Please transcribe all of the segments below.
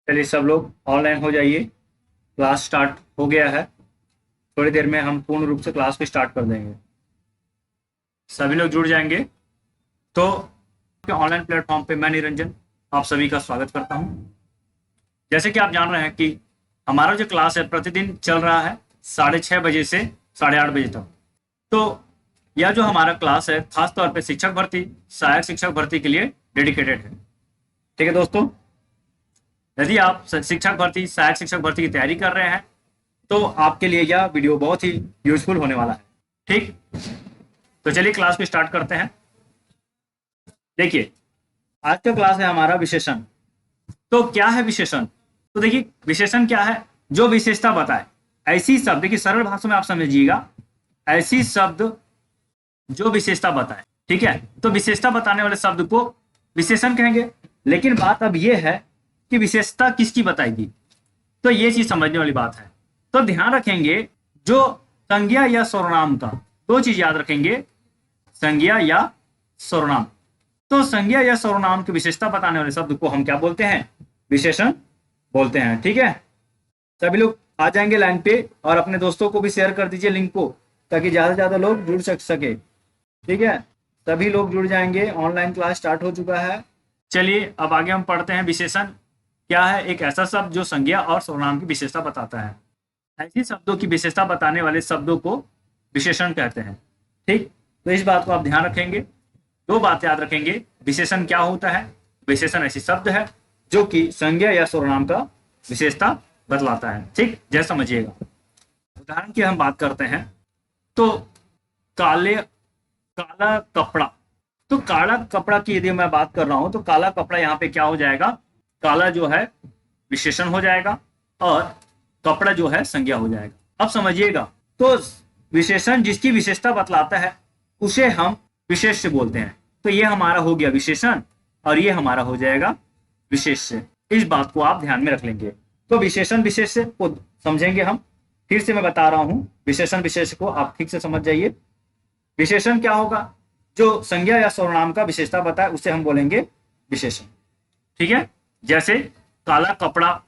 चलिए सब लोग ऑनलाइन हो जाइए। क्लास स्टार्ट हो गया है। थोड़ी देर में हम पूर्ण रूप से क्लास को स्टार्ट कर देंगे। सभी लोग जुड़ जाएंगे। तो ऑनलाइन प्लेटफॉर्म पे मैं निरंजन आप सभी का स्वागत करता हूं। जैसे कि आप जान रहे हैं कि हमारा जो क्लास है प्रतिदिन चल रहा है 6:30 बजे से 8:30 बजे तक। तो यह जो हमारा क्लास है खासतौर पे शिक्षक भर्ती, सहायक शिक्षक भर्ती के लिए डेडिकेटेड है। ठीक है दोस्तों, यदि आप शिक्षक भर्ती, सहायक शिक्षक भर्ती की तैयारी कर रहे हैं तो आपके लिए यह वीडियो बहुत ही यूजफुल होने वाला है। ठीक, तो चलिए क्लास को स्टार्ट करते हैं। देखिए, आज का क्लास है हमारा विशेषण। तो क्या है विशेषण? तो देखिए, विशेषण क्या है? जो विशेषता बताए, ऐसी शब्द, देखिए सरल भाषा में आप समझिएगा, ऐसी शब्द जो विशेषता बताए। ठीक है, तो विशेषता बताने वाले शब्द को विशेषण कहेंगे। लेकिन बात अब यह है कि विशेषता किसकी बताएगी, तो ये चीज समझने वाली बात है। तो ध्यान रखेंगे, जो संज्ञा या सर्वनाम का, दो चीज याद रखेंगे, संज्ञा या सर्वनाम। तो संज्ञा या सर्वनाम की विशेषता बताने वाले शब्द को हम क्या बोलते हैं? विशेषण बोलते हैं। ठीक है, सभी लोग आ जाएंगे लाइन पे और अपने दोस्तों को भी शेयर कर दीजिए लिंक को, ताकि ज्यादा से ज्यादा लोग जुड़ सके। ठीक है, सभी लोग जुड़ जाएंगे। ऑनलाइन क्लास स्टार्ट हो चुका है। चलिए अब आगे हम पढ़ते हैं। विशेषण क्या है? एक ऐसा शब्द जो संज्ञा और सर्वनाम की विशेषता बताता है। ऐसी शब्दों की विशेषता बताने वाले शब्दों को विशेषण कहते हैं। ठीक, तो इस बात को आप ध्यान रखेंगे। दो बात याद रखेंगे, विशेषण क्या होता है? विशेषण ऐसी शब्द है जो कि संज्ञा या सर्वनाम का विशेषता बतलाता है। ठीक, जैसा समझिएगा। उदाहरण की हम बात करते हैं तो काला कपड़ा। तो काला कपड़ा की यदि मैं बात कर रहा हूं तो काला कपड़ा यहाँ पे क्या हो जाएगा? काला जो है विशेषण हो जाएगा और कपड़ा जो है संज्ञा हो जाएगा। अब समझिएगा, तो विशेषण जिसकी विशेषता बतलाता है उसे हम विशेष्य बोलते हैं। तो ये हमारा हो गया विशेषण और ये हमारा हो जाएगा विशेष्य। इस बात को आप ध्यान में रख लेंगे। तो विशेषण विशेष्य को समझेंगे हम। फिर से मैं बता रहा हूं, विशेषण विशेष्य को आप ठीक से समझ जाइए। विशेषण क्या होगा? जो संज्ञा या सर्वनाम का विशेषता बताए उसे हम बोलेंगे विशेषण। ठीक है, जैसे काला कपड़ा।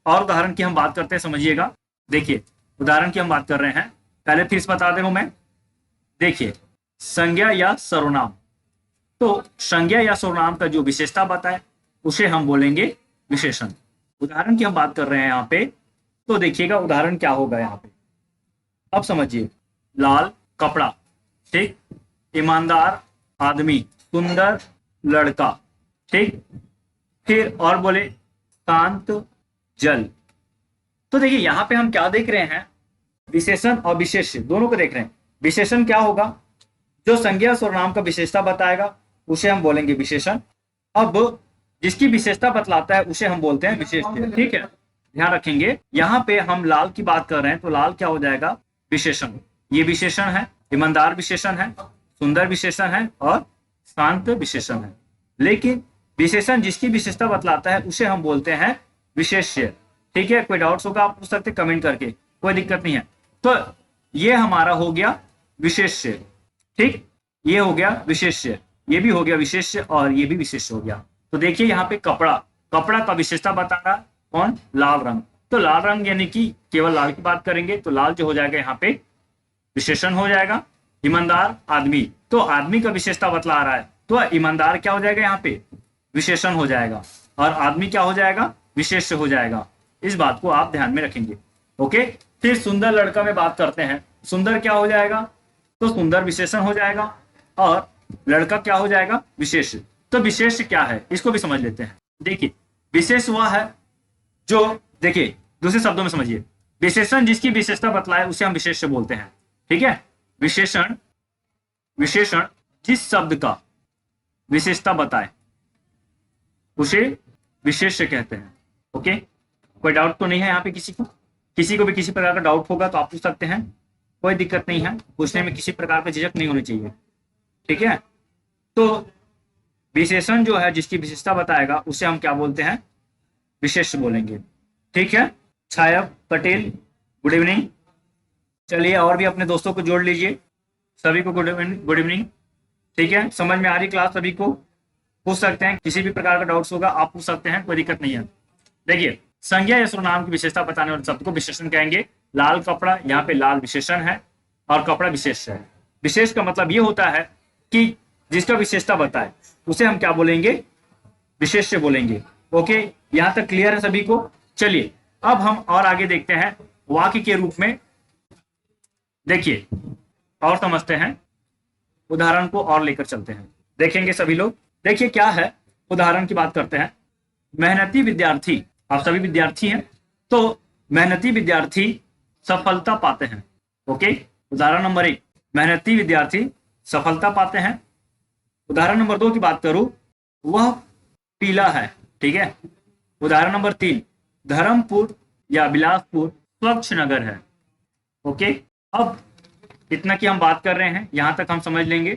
और उदाहरण की हम बात करते हैं, समझिएगा। देखिए, उदाहरण की हम बात कर रहे हैं, पहले फिर से बता दे रहा हूं मैं। देखिए, संज्ञा या सर्वनाम। तो संज्ञा या सर्वनाम का जो विशेषता बताए उसे हम बोलेंगे विशेषण। उदाहरण की हम बात कर रहे हैं यहाँ पे, तो देखिएगा उदाहरण क्या होगा यहाँ पे। अब समझिए, लाल कपड़ा। ठीक, ईमानदार आदमी, सुंदर लड़का। ठीक, फिर और बोले शांत जल। तो देखिए यहाँ पे हम क्या देख रहे हैं? विशेषण और विशेष्य दोनों को देख रहे हैं। विशेषण क्या होगा? जो संज्ञा सर्वनाम का विशेषता बताएगा उसे हम बोलेंगे विशेषण। अब जिसकी विशेषता बतलाता है उसे हम बोलते हैं विशेष्य। ठीक है, ध्यान रखेंगे, यहाँ पे हम लाल की बात कर रहे हैं तो लाल क्या हो जाएगा? विशेषण। ये विशेषण है, ईमानदार विशेषण है, सुंदर विशेषण है और शांत विशेषण है। लेकिन विशेषण जिसकी विशेषता बतलाता है उसे हम बोलते हैं विशेष्य। ठीक है, कोई डाउट्स होगा आप पूछ सकते कमेंट करके, कोई दिक्कत नहीं है। तो ये हमारा हो गया विशेष्य। ठीक, ये हो गया विशेष्य, ये भी हो गया विशेष्य और ये भी विशेष्य हो गया। तो देखिए यहाँ पे कपड़ा, कपड़ा का विशेषता बता रहा कौन? लाल रंग। तो लाल रंग यानी कि केवल लाल की बात करेंगे तो लाल जो हो जाएगा यहाँ पे विशेषण हो जाएगा। ईमानदार आदमी, तो आदमी का विशेषता बतला रहा है तो ईमानदार क्या हो जाएगा? यहाँ पे विशेषण हो जाएगा और आदमी क्या हो जाएगा? विशेष्य हो जाएगा। इस बात को आप ध्यान में रखेंगे। ओके, फिर सुंदर लड़का में बात करते हैं। सुंदर क्या हो जाएगा? तो सुंदर विशेषण हो जाएगा और लड़का क्या हो जाएगा? विशेष। तो विशेष क्या है इसको भी समझ लेते हैं। देखिए, विशेष वह है जो, देखिए दूसरे शब्दों में समझिए, विशेषण जिसकी विशेषता बतलाए उसे हम विशेष्य बोलते हैं। ठीक है, विशेषण, विशेषण जिस शब्द का विशेषता बताए उसे विशेष्य कहते हैं। ओके, कोई डाउट तो नहीं है यहाँ पे किसी को? किसी को भी किसी प्रकार का डाउट होगा तो आप पूछ सकते हैं, कोई दिक्कत नहीं है, पूछने में किसी प्रकार का झिझक नहीं होनी चाहिए। ठीक है, तो विशेषण जो है जिसकी विशेषता बताएगा उसे हम क्या बोलते हैं? विशेष्य बोलेंगे। ठीक है, छाया पटेल, गुड इवनिंग। चलिए और भी अपने दोस्तों को जोड़ लीजिए। सभी को गुड इवनिंग, गुड इवनिंग। ठीक है, समझ में आ रही क्लास? सभी को पूछ सकते हैं, किसी भी प्रकार का डाउट्स होगा आप पूछ सकते हैं, कोई दिक्कत नहीं है। देखिए संज्ञा या सर्वनाम की विशेषता बताने वाले शब्द को विशेषण कहेंगे। लाल कपड़ा, यहाँ पे लाल विशेषण है और कपड़ा विशेष है। विशेष का मतलब ये होता है कि जिसका विशेषता बताए उसे हम क्या बोलेंगे, विशेष्य बोलेंगे। ओके, यहां तक क्लियर है सभी को। चलिए अब हम और आगे देखते हैं वाक्य के रूप में। देखिए और समझते हैं, उदाहरण को और लेकर चलते हैं, देखेंगे सभी लोग। देखिए क्या है, उदाहरण की बात करते हैं। मेहनती विद्यार्थी, आप सभी विद्यार्थी हैं, तो मेहनती विद्यार्थी सफलता पाते हैं। ओके, उदाहरण नंबर 1 मेहनती विद्यार्थी सफलता पाते हैं। उदाहरण नंबर 2 की बात करूं, वह पीला है। ठीक है। उदाहरण नंबर 3 धर्मपुर या बिलासपुर स्वच्छ नगर है। ओके, अब इतना की हम बात कर रहे हैं, यहां तक हम समझ लेंगे।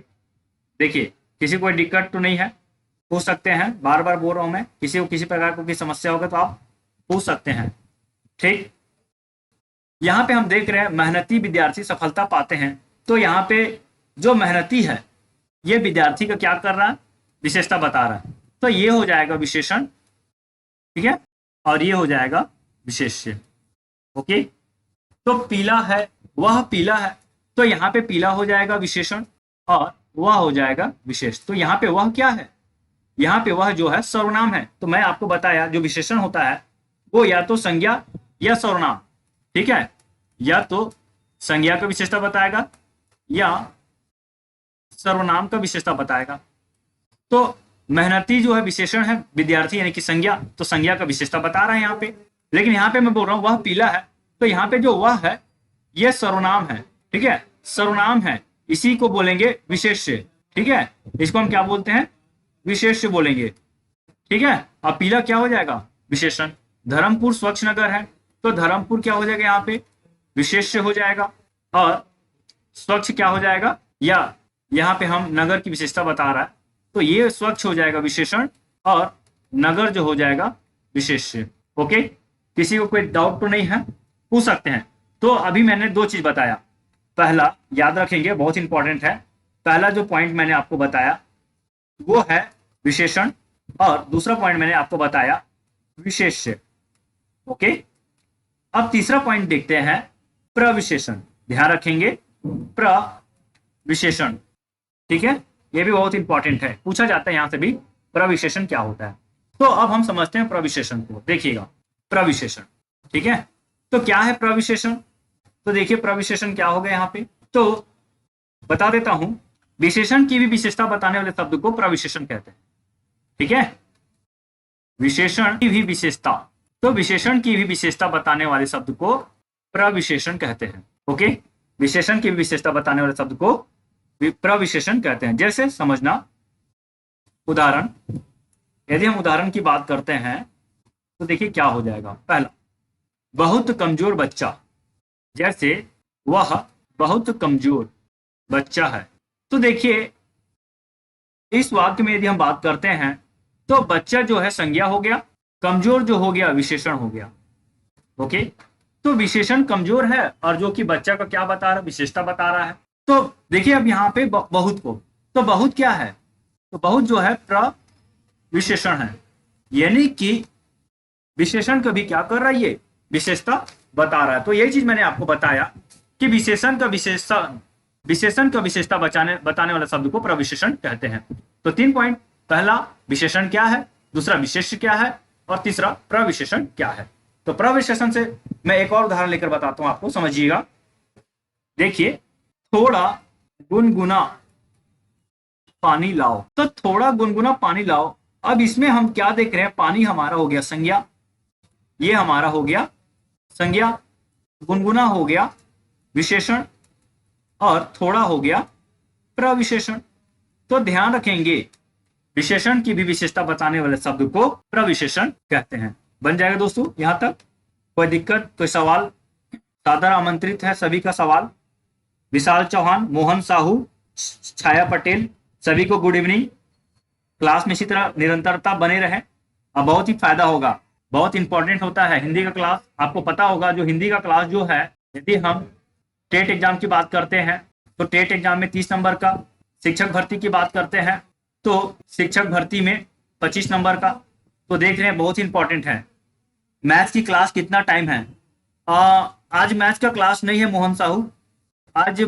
देखिए किसी को दिक्कत तो नहीं है, पूछ सकते हैं, बार बार बोल रहा हूं मैं, किसी को किसी प्रकार को समस्या होगा तो आप पूछ सकते हैं। ठीक, यहाँ पे हम देख रहे हैं मेहनती विद्यार्थी सफलता पाते हैं, तो यहाँ पे जो मेहनती है ये विद्यार्थी का क्या कर रहा है, विशेषता बता रहा है, तो ये हो जाएगा विशेषण। ठीक है, और ये हो जाएगा विशेष्य। ओके, तो पीला है, वह पीला है, तो यहाँ पे पीला हो जाएगा विशेषण और वह हो जाएगा विशेष। तो यहाँ पे वह क्या है, यहाँ पे वह जो है सर्वनाम है। तो मैं आपको बताया जो विशेषण होता है वो या तो संज्ञा या सर्वनाम। ठीक है, या तो संज्ञा का विशेषता बताएगा या सर्वनाम का विशेषता बताएगा। तो मेहनती जो है विशेषण है, विद्यार्थी यानी कि संज्ञा, तो संज्ञा का विशेषता बता रहा है यहाँ पे। लेकिन यहाँ पे मैं बोल रहा हूँ वह पीला है, तो यहाँ पे जो वह है यह सर्वनाम है। ठीक है, सर्वनाम है, इसी को बोलेंगे विशेष्य। ठीक है, इसको हम क्या बोलते हैं, विशेष्य बोलेंगे। ठीक है, अब पीला क्या हो जाएगा, विशेषण। धर्मपुर स्वच्छ नगर है, तो धर्मपुर क्या हो जाएगा, यहाँ पे विशेष्य हो जाएगा। और स्वच्छ क्या हो जाएगा, या यहाँ पे हम नगर की विशेषता बता रहा है, तो ये स्वच्छ हो जाएगा विशेषण और नगर जो हो जाएगा विशेष्य। ओके, किसी को कोई डाउट तो नहीं है, पूछ सकते हैं। तो अभी मैंने 2 चीज बताया। पहला याद रखेंगे, बहुत इंपॉर्टेंट है, पहला जो पॉइंट मैंने आपको बताया वो है विशेषण, और दूसरा पॉइंट मैंने आपको बताया विशेष्य। ओके, अब तीसरा पॉइंट देखते हैं, प्रविशेषण। ध्यान रखेंगे, प्रविशेषण। ठीक है, ये भी बहुत इंपॉर्टेंट है, पूछा जाता है यहां से भी प्रविशेषण क्या होता है। तो अब हम समझते हैं प्रविशेषण को। देखिएगा प्रविशेषण, ठीक है, तो क्या है प्रविशेषण। तो देखिए प्रविशेषण क्या होगा यहाँ पे, तो बता देता हूं, विशेषण की भी विशेषता बताने वाले शब्द को प्रविशेषण कहते हैं। ठीक है, विशेषण की भी विशेषता, तो विशेषण की भी विशेषता बताने वाले शब्द को प्रविशेषण कहते हैं। ओके, विशेषण की भी विशेषता बताने वाले शब्द को प्रविशेषण कहते हैं। जैसे समझना, उदाहरण, यदि हम उदाहरण की बात करते हैं तो देखिए क्या हो जाएगा। पहला, बहुत कमजोर बच्चा, जैसे वह बहुत कमजोर बच्चा है। तो देखिए इस वाक्य में यदि हम बात करते हैं तो बच्चा जो है संज्ञा हो गया, कमजोर जो हो गया विशेषण हो गया। ओके, तो विशेषण कमजोर है और जो कि बच्चा का क्या बता रहा है, विशेषता बता रहा है। तो देखिए अब यहाँ पे बहुत को, तो बहुत क्या है, तो बहुत जो है प्रविशेषण है, यानी कि विशेषण कभी क्या कर रहा है, ये विशेषता बता रहा है। तो यही चीज मैंने आपको बताया कि विशेषण का विशेषता बताने वाला शब्द को प्रविशेषण कहते हैं। तो 3 पॉइंट, पहला विशेषण क्या है, दूसरा विशेष्य क्या है, और तीसरा प्रविशेषण क्या है। तो प्रविशेषण से मैं एक और उदाहरण लेकर बताता हूं आपको, समझिएगा। देखिए, थोड़ा गुनगुना पानी लाओ, तो थोड़ा गुनगुना पानी लाओ। अब इसमें हम क्या देख रहे हैं, पानी हमारा हो गया संज्ञा, ये हमारा हो गया संज्ञा, गुनगुना हो गया विशेषण और थोड़ा हो गया प्रविशेषण। तो ध्यान रखेंगे, विशेषण की भी विशेषता बताने वाले शब्द को प्रविशेषण कहते हैं। बन जाएगा दोस्तों, यहां तक कोई दिक्कत, कोई सवाल? सादर आमंत्रित है सभी का सवाल। विशाल चौहान, मोहन साहू, छाया पटेल, सभी को गुड इवनिंग। क्लास में इसी तरह निरंतरता बने रहे, अब बहुत ही फायदा होगा, बहुत इंपॉर्टेंट होता है हिंदी का क्लास। आपको पता होगा जो हिंदी का क्लास जो है, यदि हम टेट एग्जाम की बात करते हैं तो टेट एग्जाम में 30 नंबर का, शिक्षक भर्ती की बात करते हैं तो शिक्षक भर्ती में 25 नंबर का। तो देख रहे हैं बहुत इंपॉर्टेंट है, मैथ्स की क्लास कितना टाइम है? आज मैथ्स का क्लास नहीं है मोहन साहू। आज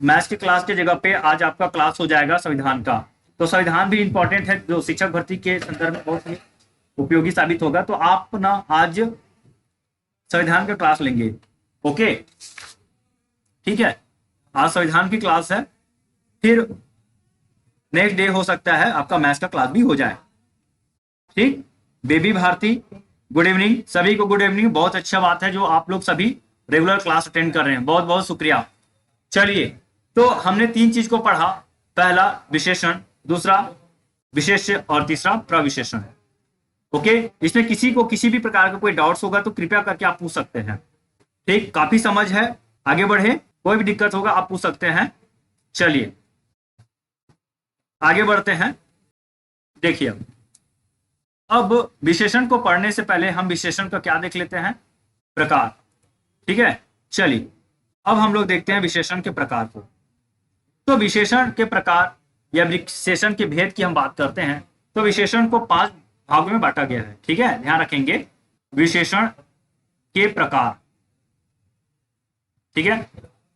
मैथ्स की क्लास की जगह पे आज आपका क्लास हो जाएगा संविधान का। तो संविधान भी इंपॉर्टेंट है, जो शिक्षक भर्ती के संदर्भ में बहुत ही उपयोगी साबित होगा। तो आप ना आज संविधान का क्लास लेंगे। ओके, ठीक है, आज संविधान की क्लास है। फिर नेक्स्ट डे हो सकता है आपका मैथ्स का क्लास भी हो जाए। ठीक, बेबी भारती, गुड इवनिंग सभी को, गुड इवनिंग। बहुत अच्छा बात है जो आप लोग सभी रेगुलर क्लास अटेंड कर रहे हैं, बहुत बहुत शुक्रिया। चलिए, तो हमने 3 चीज को पढ़ा, पहला विशेषण, दूसरा विशेष्य और तीसरा प्रविशेषण। ओके, इसमें किसी को किसी भी प्रकार का कोई डाउट्स होगा तो कृपया करके आप पूछ सकते हैं। ठीक, काफी समझ है, आगे बढ़े, कोई भी दिक्कत होगा आप पूछ सकते हैं। चलिए आगे बढ़ते हैं। देखिए, अब विशेषण को पढ़ने से पहले हम विशेषण का क्या देख लेते हैं, प्रकार। ठीक है, चलिए अब हम लोग देखते हैं विशेषण के प्रकार को। तो विशेषण के प्रकार या विशेषण के भेद की हम बात करते हैं तो विशेषण को 5 भागों में बांटा गया है। ठीक है, ध्यान रखेंगे, विशेषण के प्रकार। ठीक है,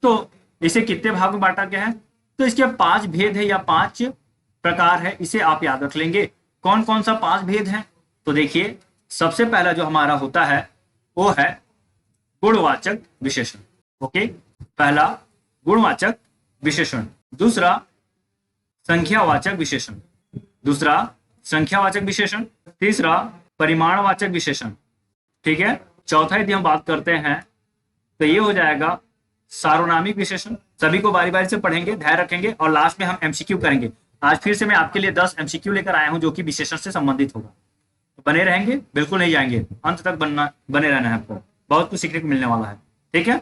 तो इसे कितने भाग में बांटा गया है? तो इसके 5 भेद है या 5 प्रकार है, इसे आप याद रख लेंगे। कौन कौन सा 5 भेद है? तो देखिए, सबसे पहला जो हमारा होता है वो है गुणवाचक विशेषण। ओके, पहला गुणवाचक विशेषण, दूसरा संख्यावाचक विशेषण, दूसरा संख्यावाचक विशेषण, तीसरा परिमाणवाचक विशेषण। ठीक है, चौथा यदि हम बात करते हैं तो ये हो जाएगा सार्वनामिक विशेषण। सभी को बारी बारी से पढ़ेंगे, ध्यान रखेंगे, और लास्ट में हम एमसीक्यू करेंगे। आज फिर से मैं आपके लिए 10 एमसीक्यू लेकर आया हूं जो कि विशेषण से संबंधित होगा। तो बने रहेंगे, बिल्कुल नहीं जाएंगे, अंत तक बने रहना है आपको, बहुत कुछ सीखने को मिलने वाला है। ठीक है,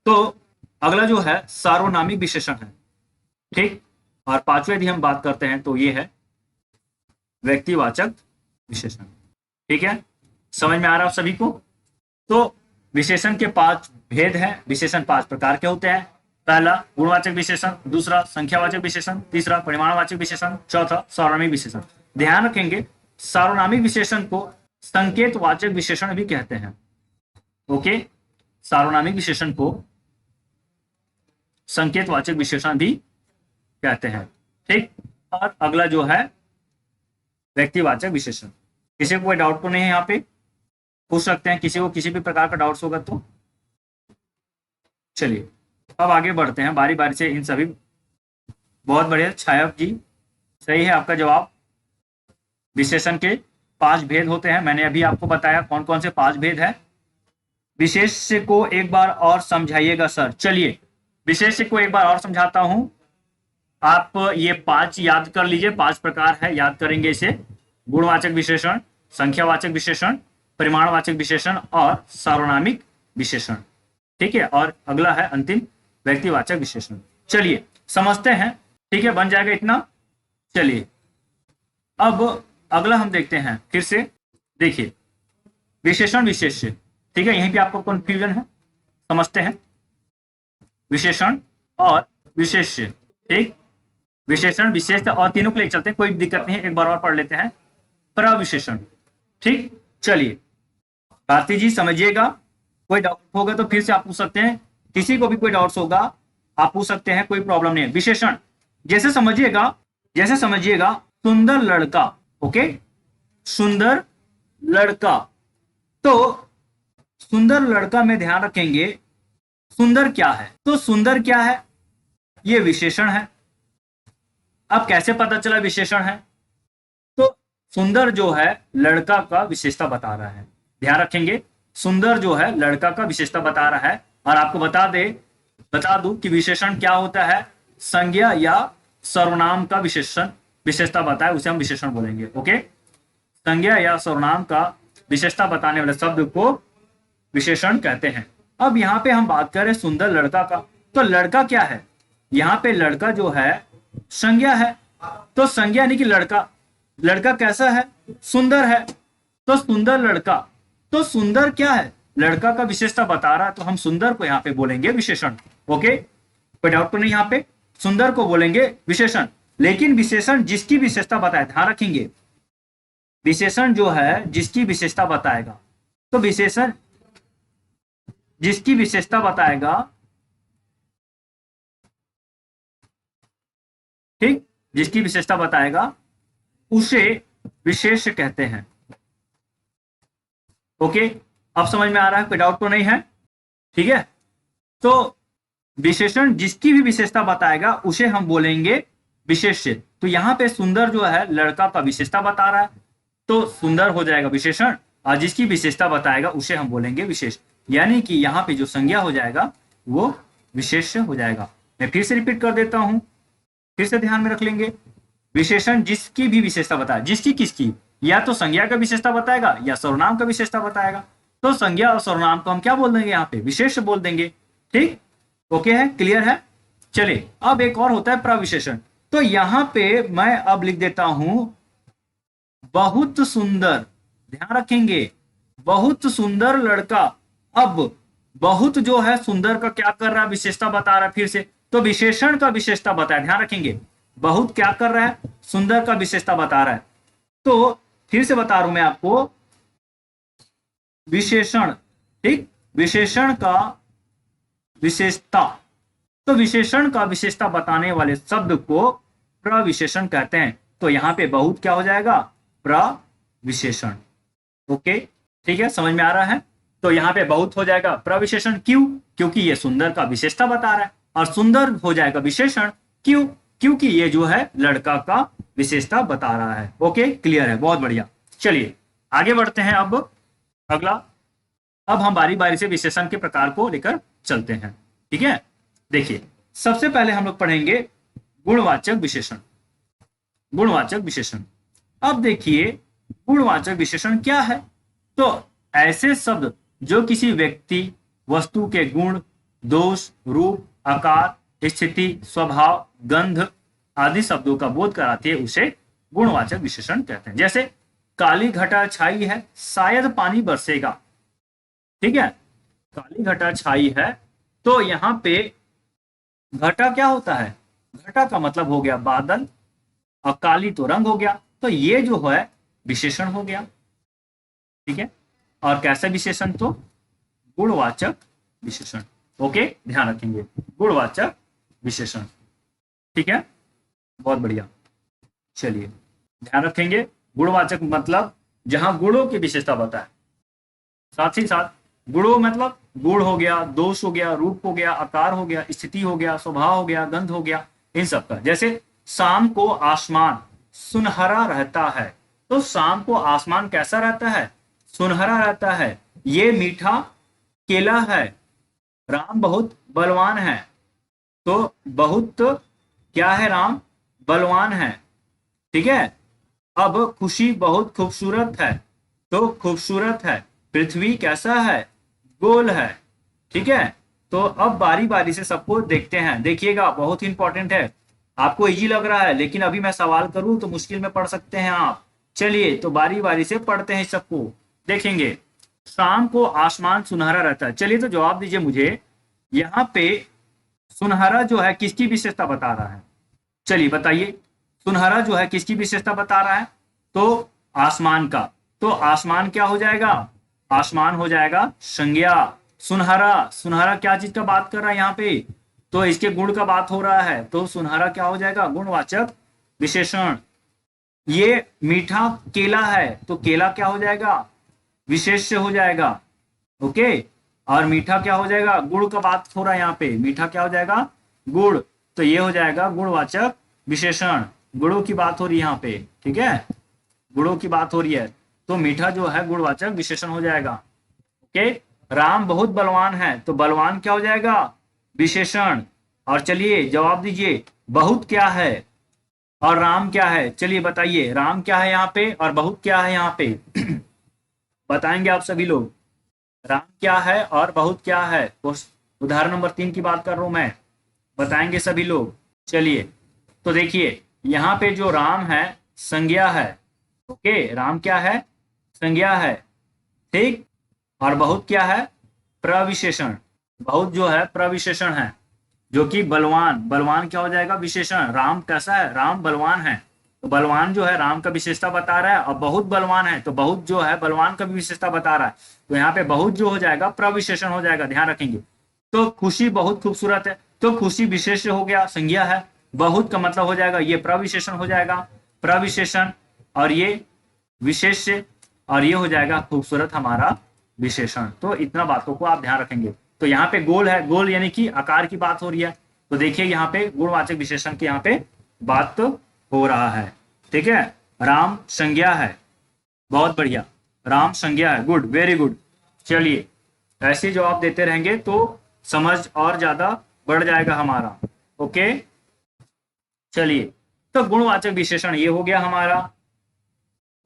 तो अगला जो है सार्वनामिक विशेषण है। ठीक, और 5वें यदि हम बात करते हैं तो ये है व्यक्तिवाचक विशेषण। ठीक है, समझ में आ रहा है सभी को? तो विशेषण के 5 भेद हैं, विशेषण 5 प्रकार के होते हैं। पहला गुणवाचक विशेषण, दूसरा संख्यावाचक विशेषण, तीसरा परिमाणवाचक विशेषण, चौथा सार्वनामिक विशेषण। ध्यान रखेंगे, सार्वनामिक विशेषण को संकेतवाचक विशेषण भी कहते हैं। ओके, सार्वनामिक विशेषण को संकेतवाचक विशेषण भी कहते हैं। ठीक, और अगला जो है व्यक्तिवाचक विशेषण। किसी को कोई डाउट तो नहीं है? यहाँ पे पूछ सकते हैं, किसी को किसी भी प्रकार का डाउट्स होगा तो। चलिए अब आगे बढ़ते हैं बारी बारी से इन सभी। बहुत बढ़िया छाया जी, सही है आपका जवाब। विशेषण के 5 भेद होते हैं, मैंने अभी आपको बताया कौन कौन से 5 भेद है। विशेष्य को एक बार और समझाइएगा सर। चलिए विशेष्य को एक बार और समझाता हूं, आप ये 5 याद कर लीजिए। 5 प्रकार है, याद करेंगे इसे। गुणवाचक विशेषण, संख्यावाचक विशेषण, परिमाणवाचक विशेषण और सार्वनामिक विशेषण। ठीक है, और अगला है अंतिम व्यक्तिवाचक विशेषण। चलिए समझते हैं। ठीक है, बन जाएगा इतना। चलिए अब अगला हम देखते हैं फिर से। देखिए विशेषण विशेष्य। ठीक है, यहीं पे आपको कंफ्यूजन है, समझते हैं। विशेषण और विशेष्य। ठीक, विशेषण विशेष्य और तीनों के लिए चलते हैं, कोई दिक्कत नहीं है। एक बार और पढ़ लेते हैं। प्रविशेषण। ठीक, चलिए भारती जी समझिएगा, कोई डाउट होगा तो फिर से आप पूछ सकते हैं। किसी को भी कोई डाउट्स होगा आप पूछ सकते हैं, कोई प्रॉब्लम नहीं है। विशेषण जैसे समझिएगा सुंदर लड़का। ओके, सुंदर लड़का। तो सुंदर लड़का में ध्यान रखेंगे सुंदर क्या है। तो सुंदर क्या है, ये विशेषण है। अब कैसे पता चला विशेषण है? तो सुंदर जो है लड़का का विशेषता बता रहा है। ध्यान रखेंगे, सुंदर जो है लड़का का विशेषता बता रहा है। और आपको बता दूं कि विशेषण क्या होता है, संज्ञा या सर्वनाम का विशेषता बताए उसे हम विशेषण बोलेंगे। ओके, संज्ञा या सर्वनाम का विशेषता बताने वाले शब्द को विशेषण कहते हैं। अब यहाँ पे हम बात करें सुंदर लड़का का, तो लड़का क्या है? यहाँ पे लड़का जो है संज्ञा है। तो संज्ञा यानी कि लड़का, लड़का कैसा है? सुंदर है। तो सुंदर लड़का, तो सुंदर क्या है? लड़का का विशेषता बता रहा है, तो हम सुंदर को यहाँ पे बोलेंगे विशेषण। ओके, कोई डाउट तो नहीं? यहाँ पे सुंदर को बोलेंगे विशेषण। लेकिन विशेषण जिसकी विशेषता बताए, ध्यान रखेंगे, विशेषण जो है जिसकी विशेषता बताएगा। तो विशेषण जिसकी विशेषता बताएगा, ठीक, जिसकी विशेषता बताएगा उसे विशेष कहते हैं। ओके, अब समझ में आ रहा है, कोई डाउट तो नहीं है? ठीक है, तो विशेषण जिसकी भी विशेषता बताएगा उसे हम बोलेंगे विशेष्य। तो यहाँ पे सुंदर जो है लड़का का विशेषता बता रहा है, तो सुंदर हो जाएगा विशेषण, और जिसकी विशेषता बताएगा उसे हम बोलेंगे विशेष। यानी कि यहाँ पे जो संज्ञा हो जाएगा वो विशेष्य हो जाएगा। मैं फिर से रिपीट कर देता हूं, फिर से ध्यान में रख लेंगे। विशेषण जिसकी भी विशेषता बताए, जिसकी किसकी, या तो संज्ञा का विशेषता बताएगा या सर्वनाम का विशेषता बताएगा। तो संज्ञा और सर्वनाम को हम क्या बोल देंगे, यहाँ पे विशेष बोल देंगे। ठीक, ओके है, क्लियर है? चलिए, अब एक और होता है प्रविशेषण। तो यहाँ पे मैं अब लिख देता हूं बहुत सुंदर, ध्यान रखेंगे, बहुत सुंदर लड़का। अब बहुत जो है सुंदर का क्या कर रहा है, विशेषता बता रहा है फिर से, तो विशेषण का विशेषता बताया, ध्यान रखेंगे। बहुत क्या कर रहा है, सुंदर का विशेषता बता रहा है। तो फिर से बता रहा हूं मैं आपको, विशेषण, ठीक, विशेषण का विशेषता, तो विशेषण का विशेषता बताने वाले शब्द को प्रविशेषण कहते हैं। तो यहाँ पे बहुत क्या हो जाएगा, प्रविशेषण। ओके, ठीक है, समझ में आ रहा है? तो यहाँ पे बहुत हो जाएगा प्रविशेषण। क्यों? क्योंकि ये सुंदर का विशेषता बता रहा है। और सुंदर हो जाएगा विशेषण, क्यों? क्योंकि ये जो है लड़का का विशेषता बता रहा है। ओके, क्लियर है, बहुत बढ़िया। चलिए आगे बढ़ते हैं। अब अगला, अब हम बारी बारी से विशेषण के प्रकार को लेकर चलते हैं। ठीक है, देखिए, सबसे पहले हम लोग पढ़ेंगे गुणवाचक विशेषण। गुणवाचक विशेषण, अब देखिए गुणवाचक विशेषण क्या है। तो ऐसे शब्द जो किसी व्यक्ति, वस्तु के गुण, दोष, रूप, आकार, स्थिति, स्वभाव, गंध आदि शब्दों का बोध कराती है, उसे गुणवाचक विशेषण कहते हैं। जैसे काली घटा छाई है, शायद पानी बरसेगा। ठीक है, काली घटा छाई है, तो यहाँ पे घटा क्या होता है, घटा का मतलब हो गया बादल, और काली तो रंग हो गया, तो ये जो है विशेषण हो गया। ठीक है, और कैसा विशेषण, तो गुणवाचक विशेषण। ओके, ध्यान रखेंगे, गुणवाचक विशेषण। ठीक है, बहुत बढ़िया। चलिए ध्यान रखेंगे, गुणवाचक मतलब जहां गुणों की विशेषता बताए, साथ ही साथ गुणों मतलब गुण हो गया, दोष हो गया, रूप हो गया, आकार हो गया, स्थिति हो गया, स्वभाव हो गया, गंध हो गया, इन सब का। जैसे शाम को आसमान सुनहरा रहता है, तो शाम को आसमान कैसा रहता है, सुनहरा रहता है। ये मीठा केला है, राम बहुत बलवान है, तो बहुत क्या है, राम बलवान है। ठीक है, अब खुशी बहुत खूबसूरत है, तो खूबसूरत है। पृथ्वी कैसा है, गोल है। ठीक है, तो अब बारी बारी से सबको देखते हैं। देखिएगा, बहुत इंपॉर्टेंट है। आपको इजी लग रहा है, लेकिन अभी मैं सवाल करूं तो मुश्किल में पढ़ सकते हैं आप। चलिए तो बारी बारी से पढ़ते हैं सबको, देखेंगे। शाम को आसमान सुनहरा रहता है, चलिए तो जवाब दीजिए मुझे। यहाँ पे सुनहरा जो है किसकी विशेषता बता रहा है, चलिए बताइए। सुनहरा जो है किसकी विशेषता बता रहा है, तो आसमान का। तो आसमान क्या हो जाएगा, आसमान हो जाएगा संज्ञा। सुनहरा, सुनहरा क्या चीज का बात कर रहा है यहाँ पे, तो इसके गुण का बात हो रहा है, तो सुनहरा क्या हो जाएगा, गुणवाचक विशेषण। ये मीठा केला है, तो केला क्या हो जाएगा, विशेष्य हो जाएगा। ओके, और मीठा क्या हो जाएगा, गुड़ का बात हो रहा है यहाँ पे, मीठा क्या हो जाएगा, गुड़, तो ये हो जाएगा गुणवाचक विशेषण। गुड़ों की बात हो रही है यहाँ पे, ठीक है, गुड़ों की बात हो रही है, तो मीठा जो है गुणवाचक विशेषण हो जाएगा। ओके, राम बहुत बलवान है, तो बलवान क्या हो जाएगा, विशेषण। और चलिए जवाब दीजिए, बहुत क्या है और राम क्या है, चलिए बताइए, राम क्या है यहाँ पे और बहुत क्या है यहाँ पे बताएंगे आप सभी लोग, राम क्या है और बहुत क्या है। उदाहरण नंबर 3 की बात कर रहा हूं मैं, बताएंगे सभी लोग। चलिए तो देखिए, यहाँ पे जो राम है संज्ञा है। ओके, राम क्या है, संज्ञा है, ठीक, और बहुत क्या है, प्रविशेषण। बहुत जो है प्रविशेषण है, जो कि बलवान, बलवान क्या हो जाएगा, विशेषण। राम कैसा है, राम बलवान है, तो बलवान जो है राम का विशेषता बता रहा है, और बहुत बलवान है तो बहुत जो है बलवान का भी विशेषता बता रहा है। तो यहाँ पे बहुत जो हो जाएगा प्रविशेषण हो जाएगा, ध्यान रखेंगे। तो खुशी बहुत खूबसूरत है, तो खुशी विशेष हो गया, संज्ञा है। बहुत का मतलब हो जाएगा ये प्रविशेषण हो जाएगा, प्रविशेषण, और ये विशेष, और ये हो जाएगा खूबसूरत हमारा विशेषण। तो इतना बातों को आप ध्यान रखेंगे। तो यहाँ पे गोल है, गोल यानी कि आकार की बात हो रही है। तो देखिए यहाँ पे गुणवाचक विशेषण की यहाँ पे बात तो हो रहा है, ठीक है। राम संज्ञा है, बहुत बढ़िया, राम संज्ञा है, गुड, वेरी गुड। चलिए ऐसे जवाब देते रहेंगे तो समझ और ज्यादा बढ़ जाएगा हमारा। ओके, चलिए, तो गुणवाचक विशेषण ये हो गया हमारा।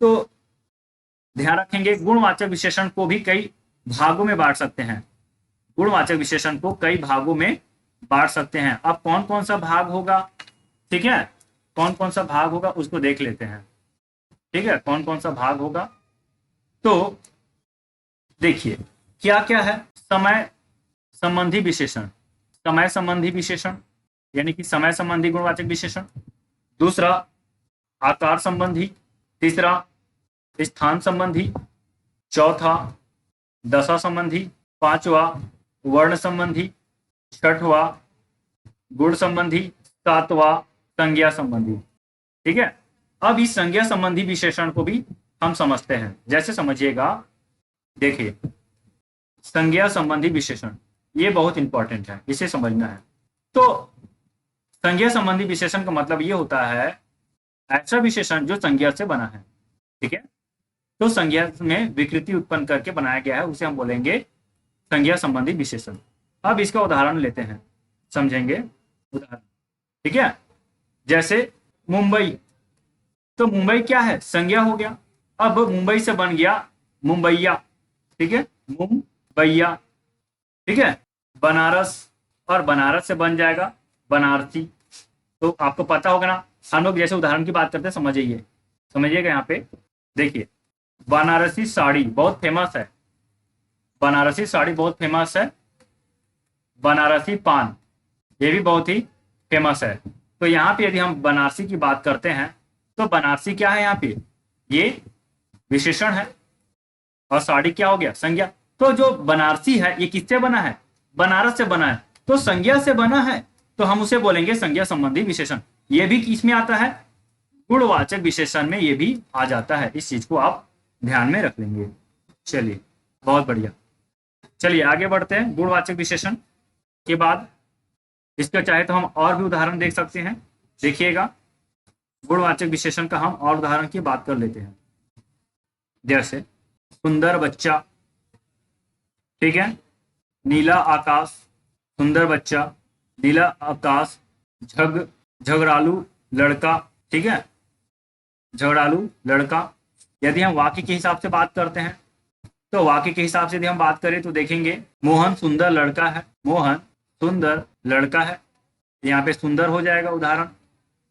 तो ध्यान रखेंगे गुणवाचक विशेषण को भी कई भागों में बांट सकते हैं। गुणवाचक विशेषण को कई भागों में बांट सकते हैं। अब कौन कौन सा भाग होगा, ठीक है, कौन कौन सा भाग होगा उसको देख लेते हैं, ठीक है, कौन कौन सा भाग होगा। तो देखिए क्या क्या है, समय संबंधी विशेषण, समय संबंधी विशेषण यानी कि समय संबंधी गुणवाचक विशेषण। दूसरा आकार संबंधी, तीसरा स्थान संबंधी, चौथा दशा संबंधी, पांचवा वर्ण संबंधी, छठवा गुण संबंधी, सातवां संज्ञा संबंधी, ठीक है। अब इस संज्ञा संबंधी विशेषण को भी हम समझते हैं। जैसे समझिएगा, देखिए संज्ञा संबंधी विशेषण ये बहुत इंपॉर्टेंट है, इसे समझना है। तो संज्ञा संबंधी विशेषण का मतलब ये होता है ऐसा विशेषण जो संज्ञा से बना है, ठीक है। तो संज्ञा में विकृति उत्पन्न करके बनाया गया है, उसे हम बोलेंगे संज्ञा संबंधी विशेषण। अब इसका उदाहरण लेते हैं, समझेंगे उदाहरण, ठीक है। जैसे मुंबई, तो मुंबई क्या है, संज्ञा हो गया। अब मुंबई से बन गया मुंबईया, ठीक है, मुंबईया, ठीक है। बनारस, और बनारस से बन जाएगा बनारसी। तो आपको पता होगा ना, हम लोग जैसे उदाहरण की बात करते हैं, समझिएगा यहाँ पे। देखिए बनारसी साड़ी बहुत फेमस है, बनारसी साड़ी बहुत फेमस है। बनारसी पान ये भी बहुत ही फेमस है। तो यहाँ पे यदि हम बनारसी की बात करते हैं तो बनारसी क्या है, यहाँ पे ये विशेषण है, और साड़ी क्या हो गया, संज्ञा। तो जो बनारसी है ये किससे बना है, बनारस से बना है, तो संज्ञा से बना है, तो हम उसे बोलेंगे संज्ञा संबंधी विशेषण। ये भी किसमें आता है, गुणवाचक विशेषण में ये भी आ जाता है। इस चीज को आप ध्यान में रख लेंगे। चलिए बहुत बढ़िया, चलिए आगे बढ़ते हैं। गुणवाचक विशेषण के बाद इसका चाहे तो हम और भी उदाहरण देख सकते हैं। देखिएगा गुणवाचक विशेषण का हम और उदाहरण की बात कर लेते हैं। जैसे सुंदर बच्चा, ठीक है, नीला आकाश, सुंदर बच्चा, नीला आकाश, झगड़ालू लड़का, ठीक है, झगड़ालू लड़का। यदि हम वाक्य के हिसाब से बात करते हैं तो वाक्य के हिसाब से यदि हम बात करें तो देखेंगे मोहन सुंदर लड़का है, मोहन सुंदर लड़का है, यहाँ पे सुंदर हो जाएगा उदाहरण,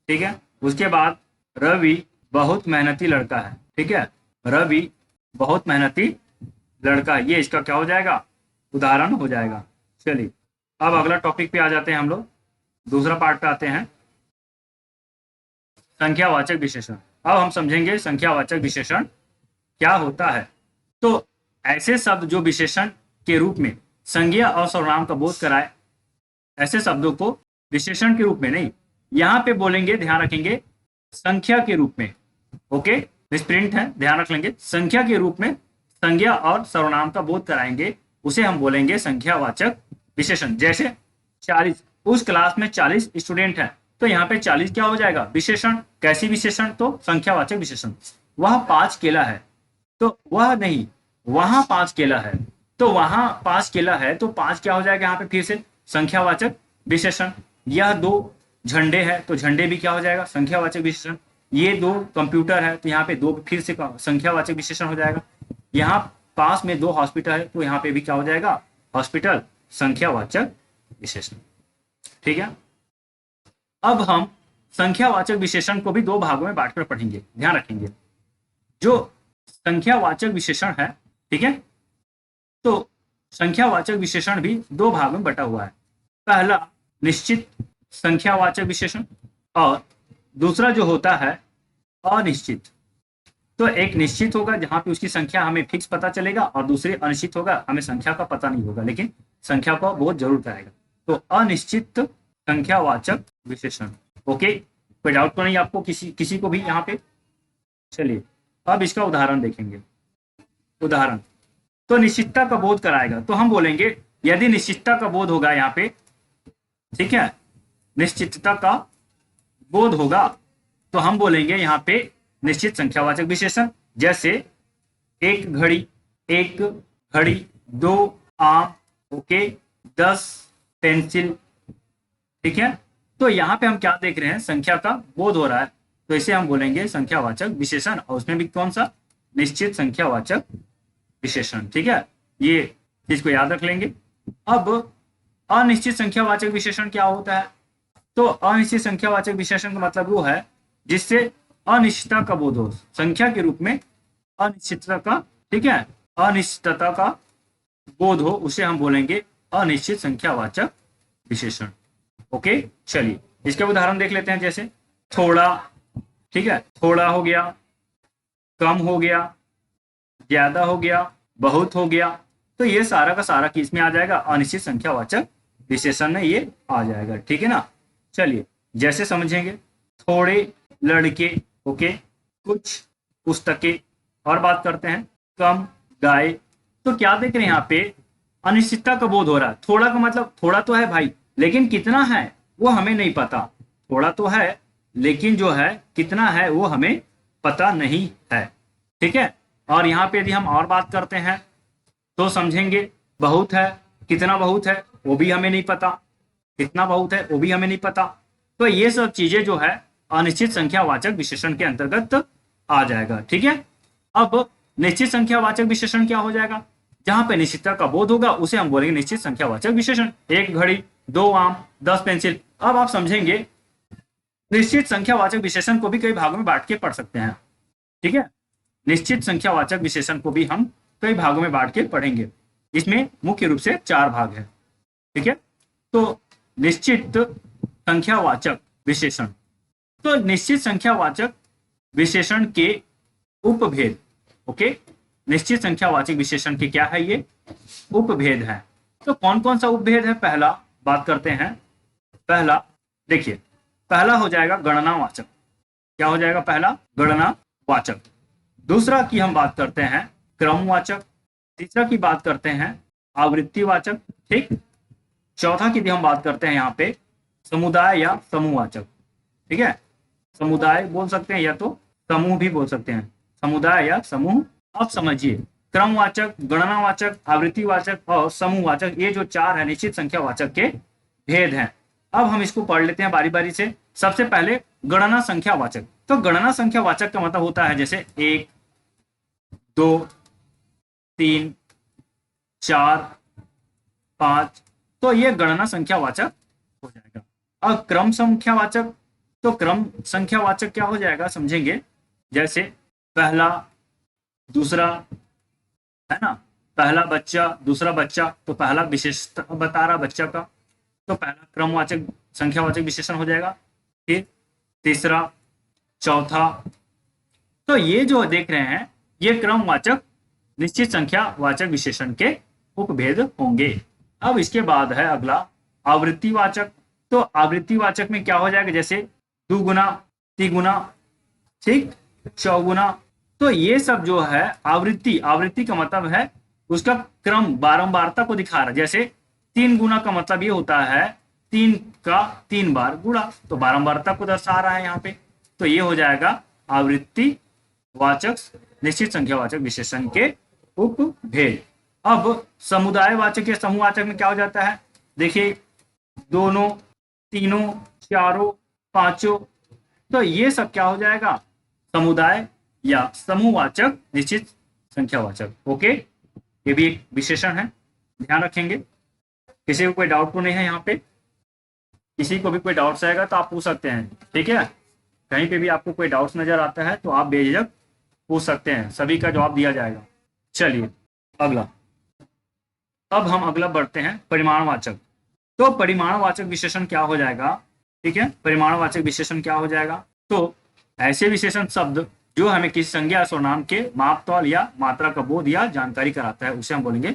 ठीक है। उसके बाद रवि बहुत मेहनती लड़का है, ठीक है, रवि बहुत मेहनती लड़का है, ये इसका क्या हो जाएगा, उदाहरण हो जाएगा। चलिए अब अगला टॉपिक पे आ जाते हैं हम लोग, दूसरा पार्ट पे आते हैं, संख्यावाचक विशेषण। अब हम समझेंगे संख्यावाचक विशेषण क्या होता है। तो ऐसे शब्द जो विशेषण के रूप में संज्ञा और सर्वनाम का बोध कराए, ऐसे शब्दों को विशेषण के रूप में नहीं, यहाँ पे बोलेंगे, ध्यान रखेंगे, संख्या के रूप में। ओके, मिसप्रिंट है, ध्यान रख लेंगे। संख्या के रूप में संज्ञा और सर्वनाम का बोध कराएंगे, उसे हम बोलेंगे संख्यावाचक विशेषण। जैसे 40, उस क्लास में 40 स्टूडेंट हैं, तो यहाँ पे 40 क्या हो जाएगा, विशेषण। कैसी विशेषण, तो संख्यावाचक विशेषण। वह 5 केला है, तो वह नहीं, वहां 5 केला है, तो वहां 5 केला है, तो 5 क्या हो जाएगा यहाँ पे, फिर से संख्यावाचक विशेषण। यह 2 झंडे हैं, तो झंडे भी क्या हो जाएगा, संख्यावाचक विशेषण। ये 2 कंप्यूटर है, तो यहाँ पे 2 फिर से संख्यावाचक विशेषण हो जाएगा। यहाँ पास में 2 हॉस्पिटल है, तो यहाँ पे भी क्या हो जाएगा, हॉस्पिटल, संख्यावाचक विशेषण, ठीक है। अब हम संख्यावाचक विशेषण को भी 2 भागों में बांटकर पढ़ेंगे, ध्यान रखेंगे। जो संख्यावाचक विशेषण है, ठीक है, तो संख्यावाचक विशेषण भी 2 भागों में बटा हुआ है। पहला निश्चित संख्यावाचक विशेषण, और दूसरा जो होता है अनिश्चित। तो एक निश्चित होगा जहां पे उसकी संख्या हमें फिक्स पता चलेगा, और दूसरे अनिश्चित होगा, हमें संख्या का पता नहीं होगा, लेकिन संख्या को बहुत जरूर कराएगा। तो अनिश्चित संख्यावाचक विशेषण। ओके, कोई डाउट तो नहीं आपको किसी को भी यहाँ पे? चलिए अब इसका उदाहरण देखेंगे। उदाहरण, तो निश्चितता का बोध कराएगा, तो हम बोलेंगे यदि निश्चितता का बोध होगा यहाँ पे, ठीक है, निश्चितता का बोध होगा, तो हम बोलेंगे यहाँ पे निश्चित संख्यावाचक विशेषण। जैसे एक घड़ी, 2 आम, ओके, 10 पेंसिल, ठीक है। तो यहाँ पे हम क्या देख रहे हैं, संख्या का बोध हो रहा है, तो इसे हम बोलेंगे संख्यावाचक विशेषण, और उसमें भी कौन सा, निश्चित संख्यावाचक विशेषण, ठीक है। ये चीज को याद रख लेंगे। अब अनिश्चित संख्यावाचक विशेषण क्या होता है? तो अनिश्चित संख्यावाचक विशेषण का मतलब वो है जिससे अनिश्चितता का बोध हो, संख्या के रूप में अनिश्चितता का, ठीक है, अनिश्चितता का बोध हो, उसे हम बोलेंगे अनिश्चित संख्यावाचक विशेषण। ओके, चलिए इसके उदाहरण देख लेते हैं। जैसे थोड़ा, ठीक है, थोड़ा हो गया, कम हो गया, ज्यादा हो गया, बहुत हो गया, तो ये सारा का सारा किस में आ जाएगा, अनिश्चित संख्यावाचक विशेषण में ये आ जाएगा, ठीक है ना। चलिए जैसे समझेंगे, थोड़े लड़के, ओके, कुछ पुस्तकें, और बात करते हैं कम गाय। तो क्या देख रहे हैं यहाँ पे, अनिश्चितता का बोध हो रहा है। थोड़ा का मतलब थोड़ा तो है भाई, लेकिन कितना है वो हमें नहीं पता। थोड़ा तो है, लेकिन जो है कितना है वो हमें पता नहीं है, ठीक है। और यहाँ पे यदि हम और बात करते हैं तो समझेंगे, बहुत है, कितना बहुत है वो भी हमें नहीं पता, कितना बहुत है वो भी हमें नहीं पता। तो ये सब चीजें जो है अनिश्चित संख्यावाचक विशेषण के अंतर्गत आ जाएगा, ठीक है। अब निश्चित संख्यावाचक विशेषण क्या हो जाएगा, जहां पे निश्चितता का बोध होगा उसे हम बोलेंगे निश्चित संख्यावाचक विशेषण। एक घड़ी, 2 आम, 10 पेंसिल। अब आप समझेंगे निश्चित संख्यावाचक विशेषण को भी कई भागों में बांट के पढ़ सकते हैं, ठीक है। निश्चित संख्यावाचक विशेषण को भी हम कई भागों में बांट के पढ़ेंगे। इसमें मुख्य रूप से 4 भाग है, ठीक है। तो निश्चित संख्यावाचक विशेषण, तो निश्चित संख्यावाचक विशेषण के उपभेद, ओके, निश्चित संख्यावाचक विशेषण के क्या है, ये उपभेद है। तो कौन कौन सा उपभेद है, पहला बात करते हैं। पहला देखिए, पहला हो जाएगा गणनावाचक। क्या हो जाएगा पहला, गणनावाचक। दूसरा की हम बात करते हैं क्रमवाचक। तीसरा की बात करते हैं आवृत्तिवाचक, ठीक। चौथा की हम बात करते हैं यहाँ पे समुदाय या समूहवाचक, ठीक है। समुदाय बोल सकते हैं या तो समूह भी बोल सकते हैं, समुदाय या समूह। अब समझिए, क्रमवाचक, गणनावाचक, आवृत्तिवाचक और समूहवाचक, ये जो 4 है निश्चित संख्यावाचक के भेद हैं। अब हम इसको पढ़ लेते हैं बारी बारी से। सबसे पहले गणना संख्यावाचक। तो गणना संख्यावाचक का मतलब होता है जैसे 1, 2, 3, 4, 5, तो ये गणना संख्यावाचक हो जाएगा। अब क्रम संख्यावाचक, तो क्रम संख्यावाचक क्या हो जाएगा समझेंगे। जैसे पहला, दूसरा, है ना, पहला बच्चा, दूसरा बच्चा, तो पहला विशेषता बता रहा बच्चा का, तो पहला क्रमवाचक संख्यावाचक विशेषण हो जाएगा। फिर तीसरा, चौथा, तो ये जो देख रहे हैं ये क्रमवाचक निश्चित संख्यावाचक विशेषण के उपभेद होंगे। अब इसके बाद है अगला आवृत्तिवाचक। तो आवृत्तिवाचक में क्या हो जाएगा, जैसे 2 गुना, 3 गुना, ठीक, 4 गुना। तो ये सब जो है आवृत्ति, आवृत्ति का मतलब है उसका क्रम, बारंबारता को दिखा रहा है। जैसे 3 गुना का मतलब ये होता है 3 का 3 बार गुणा, तो बारंबारता को दर्शा रहा है यहाँ पे। तो ये हो जाएगा आवृत्तिवाचक निश्चित संख्यावाचक विशेषण के उपभेद। अब समुदायवाचक या समूहवाचक में क्या हो जाता है, देखिए दोनों, तीनों, चारों, पांचों, तो ये सब क्या हो जाएगा, समुदाय या समूहवाचक निश्चित संख्यावाचक। ओके, ये भी एक विशेषण है, ध्यान रखेंगे। किसी को कोई डाउट तो नहीं है यहाँ पे? किसी को भी कोई डाउट्स आएगा तो आप पूछ सकते हैं, ठीक है। कहीं पे भी आपको कोई डाउट्स नजर आता है तो आप बेझिझक पूछ सकते हैं, सभी का जवाब दिया जाएगा। चलिए अगला, अब हम अगला बढ़ते हैं परिमाणवाचक। तो परिमाणवाचक विशेषण क्या हो जाएगा, ठीक है, परिमाणवाचक विशेषण क्या हो जाएगा, तो ऐसे विशेषण शब्द जो हमें किसी संज्ञा या सर्वनाम के मापतौल या मात्रा का बोध या जानकारी कराता है उसे हम बोलेंगे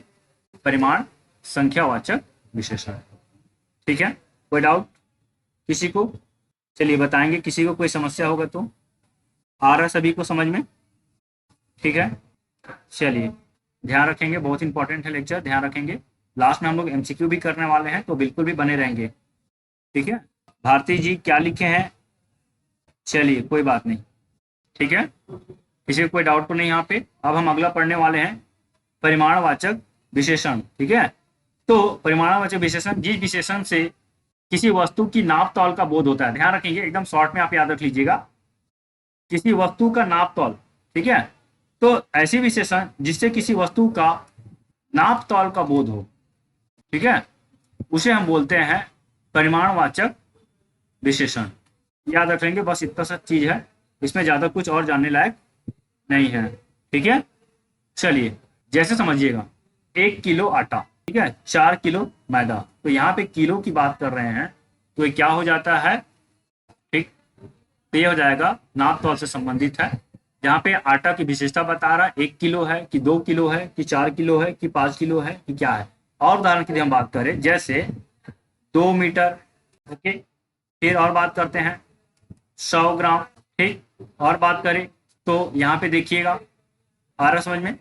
परिमाण संख्यावाचक विशेषण। ठीक है, कोई डाउट किसी को? चलिए बताएंगे, किसी को कोई समस्या होगा तो। आ रहा सभी को समझ में? ठीक है, चलिए ध्यान रखेंगे, बहुत इंपॉर्टेंट है लेक्चर, ध्यान रखेंगे। लास्ट में हम लोग एमसीक्यू भी करने वाले हैं, तो बिल्कुल भी बने रहेंगे। ठीक है, भारती जी क्या लिखे हैं? चलिए कोई बात नहीं, ठीक है, किसी को कोई डाउट तो नहीं यहाँ पे। अब हम अगला पढ़ने वाले हैं परिमाणवाचक विशेषण। ठीक है, तो परिमाणवाचक विशेषण जिस विशेषण से किसी वस्तु की नाप तौल का बोध होता है। ध्यान रखेंगे, एकदम शॉर्ट में आप याद रख लीजिएगा, किसी वस्तु का नाप तौल। ठीक है, तो ऐसी विशेषण जिससे किसी वस्तु का नाप तौल का बोध हो, ठीक है, उसे हम बोलते हैं परिमाणवाचक विशेषण। याद रख लेंगे, बस इतना सा चीज है, इसमें ज्यादा कुछ और जानने लायक नहीं है। ठीक है, चलिए जैसे समझिएगा 1 किलो आटा, ठीक है, 4 किलो मैदा, तो यहाँ पे किलो की बात कर रहे हैं, तो ये क्या हो जाता है? ठीक, तो ये हो जाएगा नाप तौल से संबंधित है, जहाँ पे आटा की विशेषता बता रहा है 1 किलो है कि 2 किलो है कि 4 किलो है कि 5 किलो है कि क्या है। और उदाहरण के लिए हम बात करें जैसे 2 मीटर, ओके, फिर और बात करते हैं 100 ग्राम, ठीक, और बात करें तो यहाँ पे देखिएगा, आ रहा समझ में?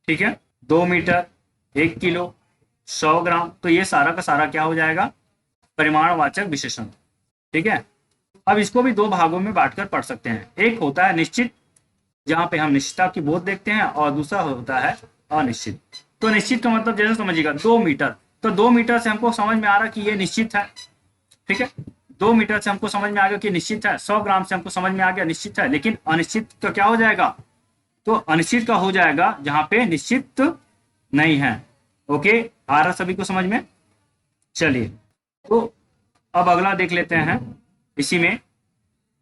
ठीक है, 2 मीटर, 1 किलो, 100 ग्राम, तो ये सारा का सारा क्या हो जाएगा? परिमाणवाचक विशेषण। ठीक है, अब इसको भी दो भागों में बांटकर पढ़ सकते हैं। एक होता है निश्चित, जहां पे हम निश्चितता की बोध देखते हैं, और दूसरा होता है अनिश्चित। तो निश्चित का मतलब जैसे समझिएगा 2 मीटर, तो 2 मीटर से हमको समझ में आ रहा कि ये निश्चित है। ठीक है, 2 मीटर से हमको समझ में आ गया कि निश्चित है, 100 ग्राम से हमको समझ में आ गया निश्चित है। लेकिन अनिश्चित का क्या हो जाएगा? तो अनिश्चित का हो जाएगा जहां पे निश्चित नहीं है। ओके, आ रहा सभी को समझ में? चलिए, तो अब अगला देख लेते हैं, इसी में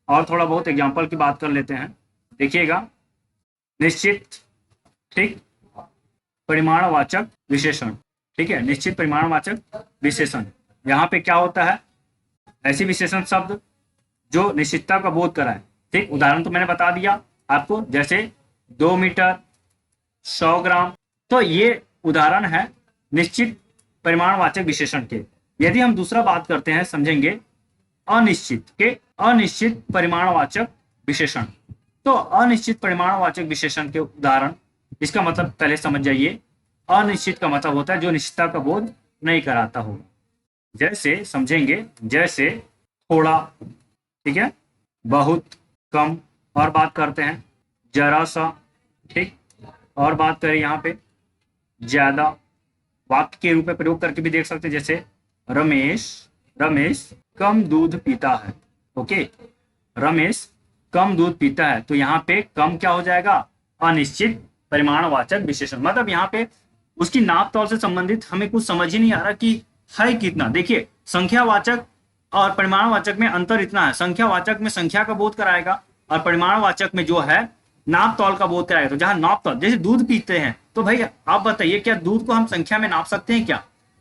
और थोड़ा बहुत एग्जांपल की बात कर लेते हैं। देखिएगा, निश्चित, ठीक, परिमाणवाचक विशेषण। ठीक है, निश्चित परिमाणवाचक विशेषण, यहाँ पे क्या होता है? ऐसी विशेषण शब्द जो निश्चितता का बोध कराए। ठीक, उदाहरण तो मैंने बता दिया आपको, जैसे 2 मीटर, 100 ग्राम, तो ये उदाहरण है निश्चित परिमाणवाचक विशेषण के। यदि हम दूसरा बात करते हैं, समझेंगे अनिश्चित के, अनिश्चित परिमाणवाचक विशेषण। तो अनिश्चित परिमाणवाचक विशेषण के उदाहरण, इसका मतलब पहले समझ जाइए, अनिश्चित का मतलब होता है जो निश्चितता का बोध नहीं कराता हो। जैसे समझेंगे, जैसे थोड़ा, ठीक है, बहुत, कम, और बात करते हैं जरा सा, ठीक, और बात करें यहाँ पे ज्यादा। वाक्य के रूप में प्रयोग करके भी देख सकते हैं, जैसे रमेश कम दूध पीता है। ओके, रमेश कम दूध पीता है, तो यहाँ पे कम क्या हो जाएगा? अनिश्चित परिमाणवाचक विशेषण। मतलब यहाँ पे उसकी नाप तौल से संबंधित हमें कुछ समझ ही नहीं आ रहा कि है कितना। देखिए, संख्यावाचक और परिमाणवाचक में अंतर इतना है, संख्यावाचक में संख्या का बोध कराएगा और परिमाणवाचक में जो है नाप तौल का बोध कराएगा। तो जहां नाप तौल, जैसे दूध पीते हैं, तो भाई आप बताइए, क्या दूध को हम संख्या में नाप सकते हैं?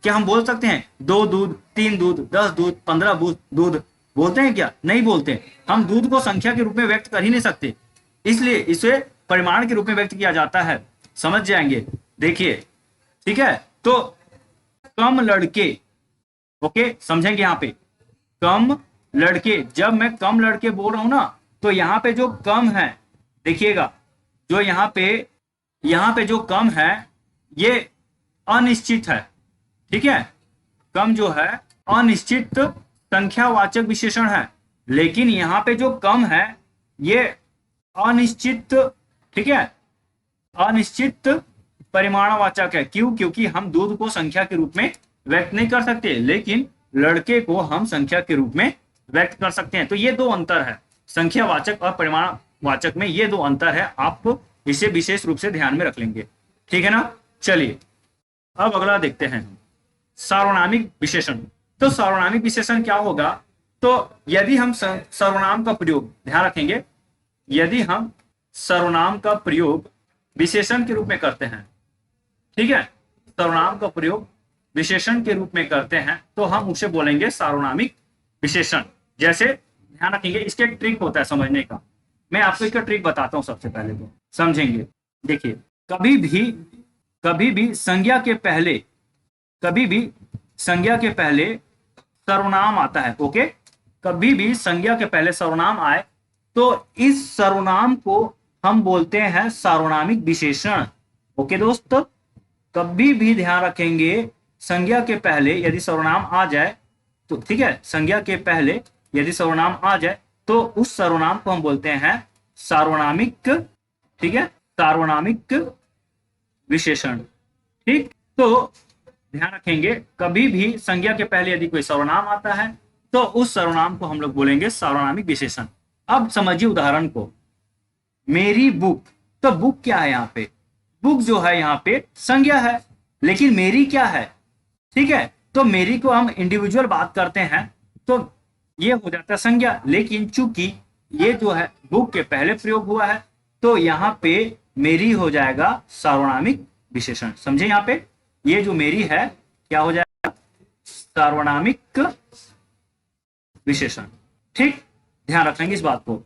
क्या हम बोल सकते हैं 2 दूध, 3 दूध, 10 दूध, 15 दूध? बोलते हैं क्या? नहीं बोलते। हम दूध को संख्या के रूप में व्यक्त कर ही नहीं सकते, इसलिए इसे परिमाण के रूप में व्यक्त किया जाता है। समझ जाएंगे, देखिए, ठीक है। तो कम लड़के, ओके, समझेंगे यहाँ पे कम लड़के, जब मैं कम लड़के बोल रहा हूं ना, तो यहाँ पे जो कम है, देखिएगा, जो यहाँ पे जो कम है ये अनिश्चित है। ठीक है, कम जो है अनिश्चित संख्यावाचक विशेषण है, लेकिन यहाँ पे जो कम है ये अनिश्चित, ठीक है, अनिश्चित परिमाणवाचक है। क्यों? क्योंकि हम दूध को संख्या के रूप में व्यक्त नहीं कर सकते, लेकिन लड़के को हम संख्या के रूप में व्यक्त कर सकते हैं। तो ये दो अंतर है, संख्यावाचक और परिमाणवाचक में ये दो अंतर है। आप इसे विशेष रूप से ध्यान में रख लेंगे, ठीक है ना। चलिए, अब अगला देखते हैं, सार्वनामिक विशेषण। तो सार्वनामिक विशेषण क्या होगा? तो यदि हम सर्वनाम का प्रयोग, ध्यान रखेंगे, यदि हम सर्वनाम का प्रयोग विशेषण के रूप में करते हैं, ठीक है, सर्वनाम का प्रयोग विशेषण के रूप में करते हैं, तो हम उसे बोलेंगे सार्वनामिक विशेषण। जैसे ध्यान रखेंगे, इसके एक ट्रिक होता है समझने का। मैं आपको इसका ट्रिक बताता हूँ, सबसे पहले तो समझेंगे। देखिए, कभी भी संज्ञा के पहले, कभी भी संज्ञा के पहले सर्वनाम आता है। ओके, कभी भी संज्ञा के पहले सर्वनाम आए तो इस सर्वनाम को हम बोलते हैं सार्वनामिक विशेषण। ओके दोस्त, कभी भी ध्यान रखेंगे, संज्ञा के पहले यदि सर्वनाम आ जाए तो ठीक है, संज्ञा के पहले यदि सर्वनाम आ जाए तो उस सर्वनाम को हम बोलते हैं सार्वनामिक, ठीक है, सार्वनामिक विशेषण। ठीक, तो ध्यान रखेंगे, कभी भी संज्ञा के पहले यदि कोई सर्वनाम आता है तो उस सर्वनाम को हम लोग बोलेंगे सार्वनामिक विशेषण। अब समझिए उदाहरण को, मेरी बुक, तो बुक क्या है यहाँ पे, बुक जो है यहाँ पे संज्ञा है, लेकिन मेरी क्या है, ठीक है, तो मेरी को हम इंडिविजुअल बात करते हैं तो ये हो जाता है संज्ञा, लेकिन चूंकि ये जो है बुक के पहले प्रयोग हुआ है तो यहाँ पे मेरी हो जाएगा सार्वनामिक विशेषण। समझे, यहाँ पे ये जो मेरी है क्या हो जाएगा, सार्वनामिक विशेषण। ठीक, ध्यान रखेंगे इस बात को।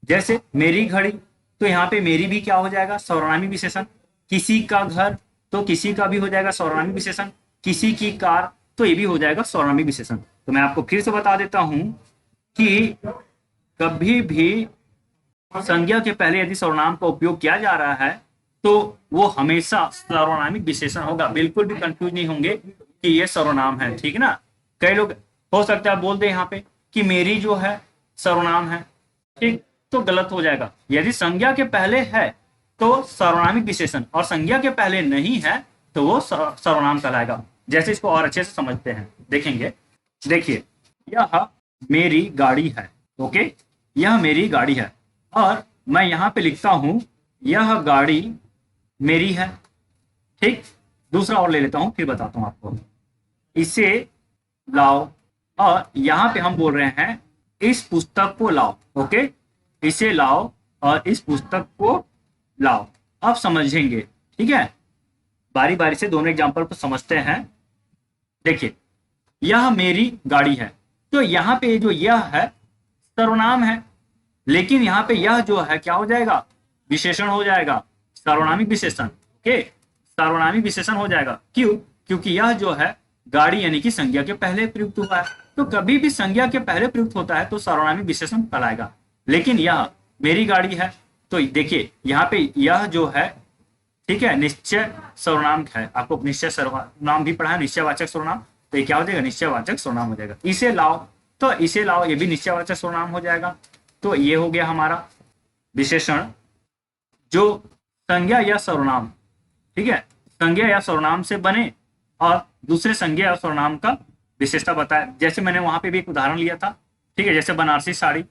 जैसे मेरी घड़ी, तो यहाँ पे मेरी भी क्या हो जाएगा, सार्वनामिक विशेषण। किसी का घर, तो किसी का भी हो जाएगा सार्वनामिक विशेषण। किसी की कार, तो ये भी हो जाएगा सार्वनामिक विशेषण। तो मैं आपको फिर से बता देता हूं कि कभी भी संज्ञा के पहले यदि सर्वनाम का उपयोग किया जा रहा है तो वो हमेशा सार्वनामिक विशेषण होगा। बिल्कुल भी कंफ्यूज नहीं होंगे कि ये सर्वनाम है, ठीक ना। कई लोग हो सकता है बोल दे यहाँ पे कि मेरी जो है सर्वनाम है, ठीक, तो गलत हो जाएगा। यदि संज्ञा के पहले है तो सार्वनामिक विशेषण, और संज्ञा के पहले नहीं है तो वो सर्वनाम कहलाएगा। जैसे इसको और अच्छे से समझते हैं, देखेंगे। देखिए, यह मेरी गाड़ी है। ओके, यह मेरी गाड़ी है और मैं यहाँ पे लिखता हूं यह गाड़ी मेरी है। ठीक, दूसरा और ले लेता हूं फिर बताता हूं आपको। इसे लाओ, और यहाँ पे हम बोल रहे हैं इस पुस्तक को लाओ। ओके, इसे लाओ और इस पुस्तक को लाओ। अब समझेंगे, ठीक है, बारी बारी से दोनों एग्जांपल को समझते हैं। देखिए, यह मेरी गाड़ी है, तो यहाँ पे जो यह है सर्वनाम है, लेकिन यहाँ पे यह जो है क्या हो जाएगा, विशेषण हो जाएगा, सार्वनामिक विशेषण। ओके, सार्वनामिक विशेषण हो जाएगा। क्यों? क्योंकि यह जो है गाड़ी यानी कि संज्ञा के पहले प्रयुक्त हुआ है। तो कभी भी संज्ञा के पहले प्रयुक्त होता है तो सार्वनामिक विशेषण कहलाएगा। लेकिन यह मेरी गाड़ी है, तो देखिए यहाँ पे यह जो है, ठीक है, निश्चय सर्वनाम है। आपको निश्चय सर्वनाम भी पढ़ा है, निश्चयवाचक सर्वनाम, तो ये क्या हो जाएगा, निश्चयवाचक सर्वनाम हो जाएगा। इसे लाओ, तो इसे लाओ ये भी निश्चयवाचक सर्वनाम हो जाएगा। तो ये हो गया हमारा विशेषण जो संज्ञा या सर्वनाम, ठीक है, संज्ञा या सर्वनाम से बने और दूसरे संज्ञा या सर्वनाम का विशेषता बताया। जैसे मैंने वहां पे भी एक उदाहरण लिया था, ठीक है, जैसे बनारसी साड़ी,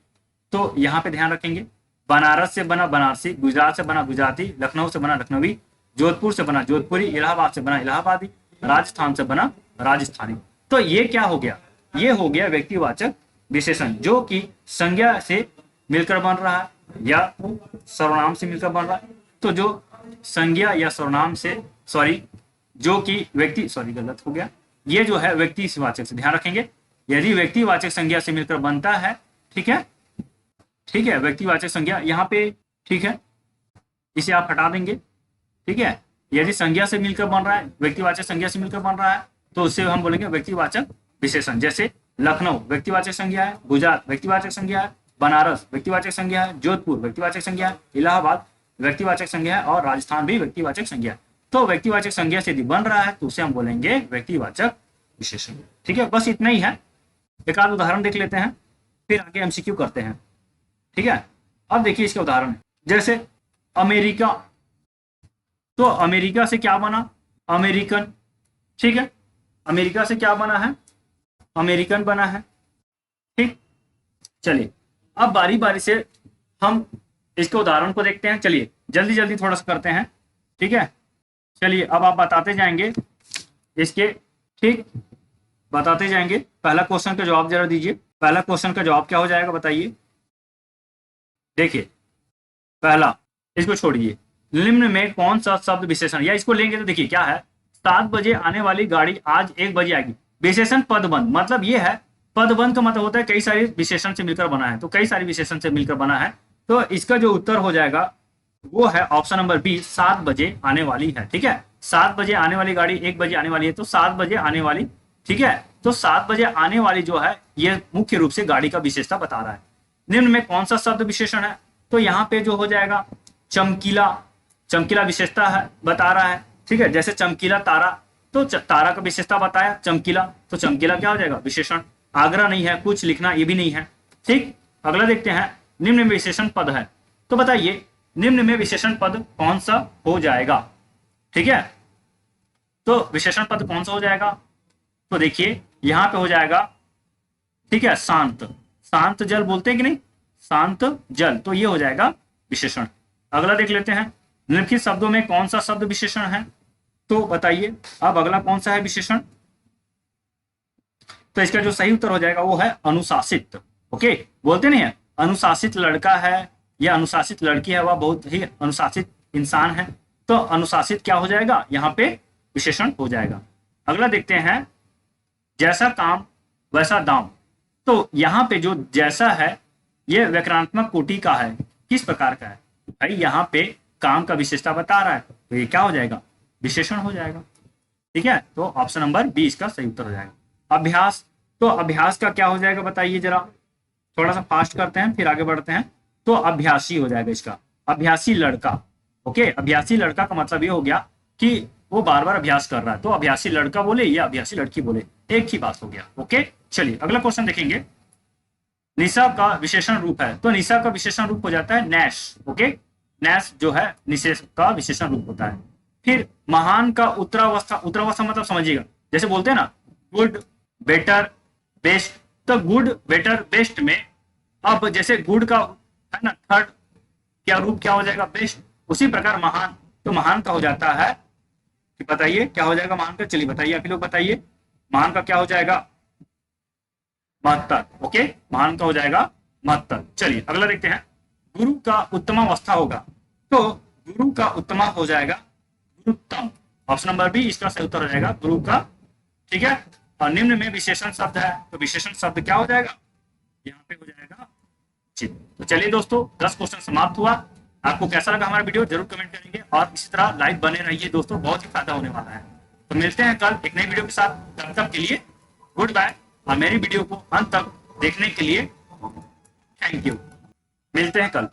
तो यहाँ पे ध्यान रखेंगे, बनारस से बना बनारसी, गुजरात से बना गुजराती, लखनऊ से बना लखनवी, जोधपुर से बना जोधपुरी, इलाहाबाद से बना इलाहाबादी, राजस्थान से बना राजस्थानी। तो ये क्या हो गया, ये हो गया व्यक्तिवाचक विशेषण जो कि संज्ञा से मिलकर बन रहा है या सर्वनाम से मिलकर बन रहा है। तो जो संज्ञा या सर्वनाम से, जो कि व्यक्ति, गलत हो गया, ये जो है व्यक्तिवाचक से, ध्यान रखेंगे, यदि व्यक्तिवाचक संज्ञा से मिलकर बनता है, ठीक है, ठीक है, व्यक्तिवाचक संज्ञा यहाँ पे, ठीक है, इसे आप हटा देंगे, ठीक है। यदि संज्ञा से मिलकर बन रहा है, व्यक्तिवाचक संज्ञा से मिलकर बन रहा है, तो उससे हम बोलेंगे व्यक्तिवाचक विशेषण। जैसे लखनऊ व्यक्तिवाचक संज्ञा है, गुजरात व्यक्तिवाचक संज्ञा है, बनारस व्यक्तिवाचक संज्ञा है, जोधपुर व्यक्तिवाचक संज्ञा है, इलाहाबाद व्यक्तिवाचक संज्ञा है और राजस्थान भी व्यक्तिवाचक संज्ञा है। तो व्यक्तिवाचक संज्ञा से यदि बन रहा है तो उसे हम बोलेंगे व्यक्तिवाचक विशेषण। ठीक है, बस इतना ही है। एक आध उदाहरण देख लेते हैं, फिर आगे एमसीक्यू करते हैं, ठीक है। अब देखिए इसके उदाहरण, जैसे अमेरिका, तो अमेरिका से क्या बना, अमेरिकन, ठीक है, अमेरिका से क्या बना है, अमेरिकन बना है। ठीक, चलिए अब बारी बारी से हम इसके उदाहरण को देखते हैं। चलिए जल्दी जल्दी थोड़ा सा करते हैं, ठीक है। चलिए अब आप बताते जाएंगे इसके, ठीक, बताते जाएंगे। पहला क्वेश्चन का जवाब जरा दीजिए, पहला क्वेश्चन का जवाब क्या हो जाएगा बताइए। देखिए पहला, इसको छोड़िए, निम्न में कौन सा शब्द विशेषण, या इसको लेंगे तो देखिए क्या है, 7 बजे आने वाली गाड़ी आज 1 बजे आएगी। विशेषण पदबंध, मतलब ये है, पदबंध का मतलब होता है कई सारे विशेषण से मिलकर बना है, तो कई सारे विशेषण से मिलकर बना है, तो इसका जो उत्तर हो जाएगा वो है ऑप्शन नंबर बी, 7 बजे आने वाली है। ठीक है, 7 बजे आने वाली गाड़ी 1 बजे आने वाली है, तो 7 बजे आने वाली। ठीक है, तो 7 बजे आने वाली जो है ये मुख्य रूप से गाड़ी का विशेषता बता रहा है। निम्न में कौन सा शब्द विशेषण है? तो यहाँ पे जो हो जाएगा चमकीला, चमकीला विशेषता है बता रहा है। ठीक है, जैसे चमकीला तारा, तो तारा का विशेषता बताया चमकीला, तो चमकीला क्या हो जाएगा? विशेषण। आगरा नहीं है, कुछ लिखना ये भी नहीं है। ठीक, अगला देखते हैं, निम्न में विशेषण पद है, तो बताइए निम्न में विशेषण पद कौन सा हो जाएगा? ठीक है, तो विशेषण पद कौन सा हो जाएगा? तो देखिए यहां पे हो जाएगा, ठीक है, शांत। शांत जल बोलते हैं कि नहीं, शांत जल, तो ये हो जाएगा विशेषण। अगला देख लेते हैं, निम्नलिखित शब्दों में कौन सा शब्द विशेषण है? तो बताइए अब अगला कौन सा है विशेषण? तो इसका जो सही उत्तर हो जाएगा वो है अनुशासित। ओके, बोलते नहीं है अनुशासित लड़का है या अनुशासित लड़की है, वह बहुत ही अनुशासित इंसान है, तो अनुशासित क्या हो जाएगा? यहाँ पे विशेषण हो जाएगा। अगला देखते हैं, जैसा काम वैसा दाम, तो यहाँ पे जो जैसा है ये व्याकरणात्मक कोटि का है, किस प्रकार का है? भाई यहाँ पे काम का विशेषता बता रहा है, तो ये क्या हो जाएगा? विशेषण हो जाएगा। ठीक है, तो ऑप्शन नंबर बी इसका सही उत्तर हो जाएगा। अभ्यास, तो अभ्यास का क्या हो जाएगा बताइए जरा, थोड़ा सा फास्ट करते हैं फिर आगे बढ़ते हैं। तो अभ्यासी हो जाएगा इसका, अभ्यासी लड़का। ओके, अभ्यासी लड़का का मतलब ये हो गया कि वो बार बार अभ्यास कर रहा है, तो अभ्यासी लड़का बोले या अभ्यासी लड़की बोले, एक ही बात हो गया। ओके, चलिए अगला क्वेश्चन देखेंगे। निशा का विशेषण रूप है, तो निशा का विशेषण रूप हो जाता है नैश। ओके, नैश जो है निशेष का विशेषण रूप होता है। फिर महान का उत्तरावस्था, उत्तरावस्था मतलब समझिएगा, जैसे बोलते हैं ना गुड, बेटर, बेस्ट, तो गुड, बेटर, बेस्ट में अब जैसे गुड का है ना थर्ड क्या रूप क्या हो जाएगा? बेस्ट। उसी प्रकार महान, तो महान का हो जाता है कि बताइए क्या हो जाएगा महान का? चलिए बताइए, आप लोग बताइए महान का क्या हो जाएगा? महत्तर। ओके, महान का हो जाएगा महत्तर। चलिए अगला देखते हैं, गुरु का उत्तमावस्था होगा, तो गुरु का उत्तमा हो जाएगा गुरुत्तम। ऑप्शन नंबर बी इसका सही उत्तर हो जाएगा गुरु का। ठीक है, और निम्न में विशेषण शब्द है, तो विशेषण शब्द क्या हो जाएगा? यहाँ पे हो जाएगा चित। तो चलिए दोस्तों 10 क्वेश्चन समाप्त हुआ। आपको कैसा लगा हमारा वीडियो जरूर कमेंट करेंगे, और इसी तरह लाइव बने रहिए दोस्तों, बहुत ही फायदा होने वाला है। तो मिलते हैं कल एक नई वीडियो के साथ, तब तक के लिए गुड बाय, और मेरी वीडियो को अंत तक देखने के लिए थैंक यू। मिलते हैं कल।